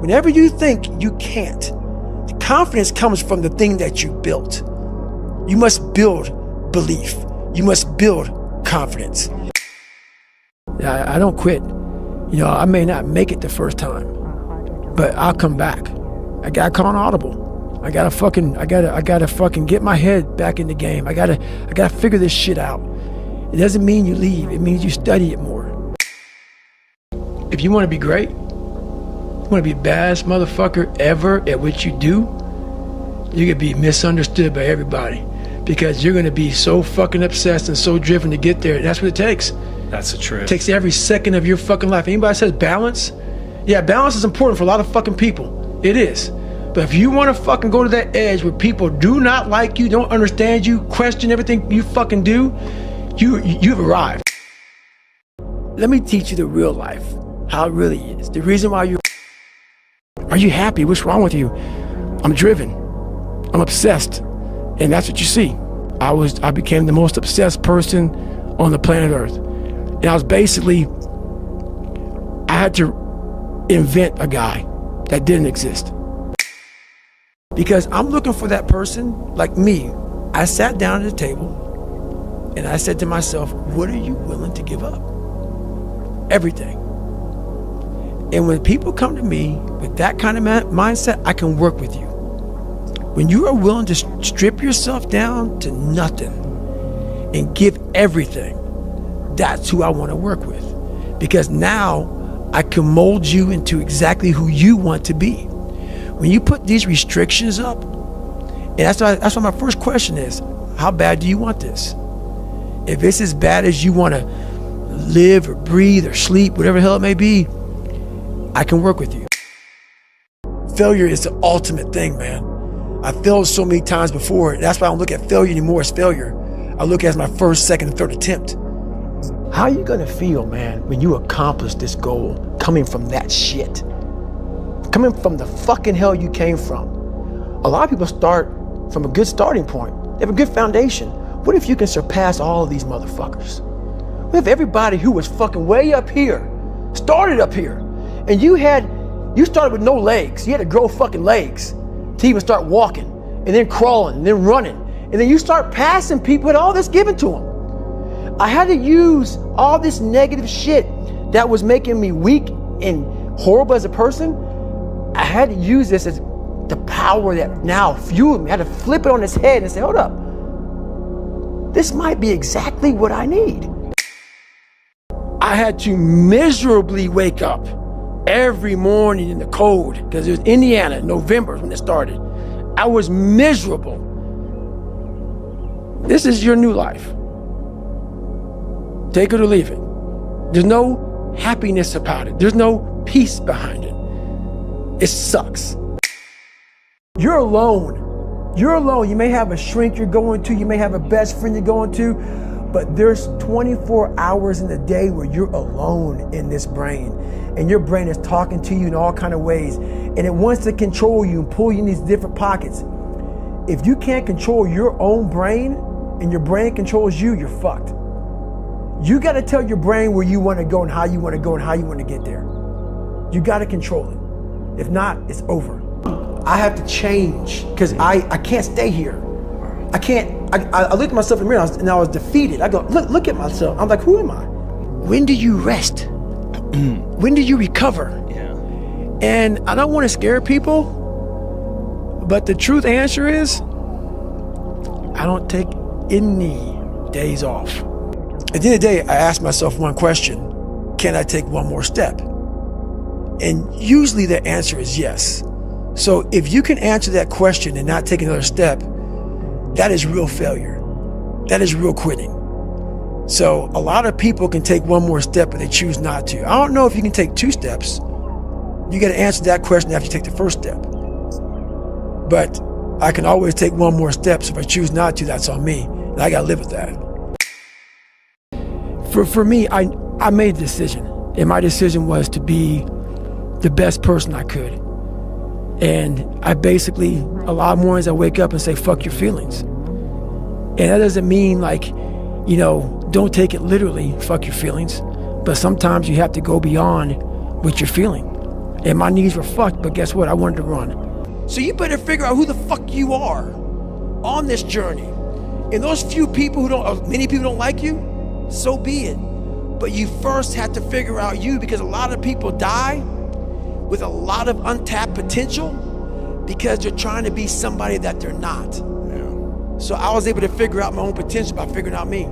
Whenever you think you can't, the confidence comes from the thing that you built. You must build belief. You must build confidence. I don't quit. You know, I may not make it the first time, but I'll come back. I gotta call an audible. I gotta fucking get my head back in the game. I gotta figure this shit out. It doesn't mean you leave. It means you study it more. If you want to be great, you want to be the baddest motherfucker ever at what you do, you're gonna be misunderstood by everybody because you're gonna be so fucking obsessed and so driven to get there. And that's what it takes. That's the truth. It takes every second of your fucking life. Anybody says balance? Yeah, balance is important for a lot of fucking people. It is. But if you want to fucking go to that edge where people do not like you, don't understand you, question everything you fucking do, you've arrived. Let me teach you the real life, how it really is. The reason why are you happy? What's wrong with you? I'm driven. I'm obsessed. And that's what you see. I became the most obsessed person on the planet Earth. And I was basically, I had to invent a guy that didn't exist. Because I'm looking for that person like me. I sat down at the table and I said to myself, what are you willing to give up? Everything. And when people come to me with that kind of mindset, I can work with you. When you are willing to strip yourself down to nothing and give everything, that's who I want to work with. Because now I can mold you into exactly who you want to be. When you put these restrictions up, and that's why my first question is, how bad do you want this? If it's as bad as you want to live or breathe or sleep, whatever the hell it may be, I can work with you. Failure is the ultimate thing, man. I failed so many times before. That's why I don't look at failure anymore as failure. I look at it as my first, second, and third attempt. How are you gonna feel, man, when you accomplish this goal coming from that shit? Coming from the fucking hell you came from. A lot of people start from a good starting point. They have a good foundation. What if you can surpass all of these motherfuckers? What if everybody who was fucking way up here started up here, and you started with no legs. You had to grow fucking legs to even start walking, and then crawling, and then running, and then you start passing people with all this given to them. I had to use all this negative shit that was making me weak and horrible as a person. I had to use this as the power that now fueled me. I had to flip it on its head and say, hold up, this might be exactly what I need. I had to miserably wake up every morning in the cold, because it was Indiana, November when it started. I was miserable. This is your new life. Take it or leave it. There's no happiness about it. There's no peace behind it. It sucks. You're alone. You're alone. You may have a shrink you're going to, you may have a best friend you're going to, but there's 24 hours in the day where you're alone in this brain. And your brain is talking to you in all kinds of ways. And it wants to control you and pull you in these different pockets. If you can't control your own brain and your brain controls you, you're fucked. You got to tell your brain where you want to go and how you want to go and how you want to get there. You got to control it. If not, it's over. I have to change because I can't stay here. I can't. I looked at myself in the mirror and I was defeated. I go, look at myself. I'm like, who am I? When do you rest? When do you recover? Yeah. And I don't want to scare people, but the truth answer is, I don't take any days off. At the end of the day, I ask myself one question: can I take one more step? And usually the answer is yes. So if you can answer that question and not take another step, that is real failure. That is real quitting. So a lot of people can take one more step, but they choose not to. I don't know if you can take 2 steps. You got to answer that question after you take the first step. But I can always take one more step. So if I choose not to, that's on me. And I got to live with that. For me, I made a decision. And my decision was to be the best person I could. And I basically, a lot of mornings I wake up and say, fuck your feelings. And that doesn't mean like, you know, don't take it literally, fuck your feelings. But sometimes you have to go beyond what you're feeling. And my knees were fucked, but guess what? I wanted to run. So you better figure out who the fuck you are on this journey. And those few people who don't, or many people don't like you, so be it. But you first have to figure out you, because a lot of people die with a lot of untapped potential because they're trying to be somebody that they're not. Yeah. So I was able to figure out my own potential by figuring out me.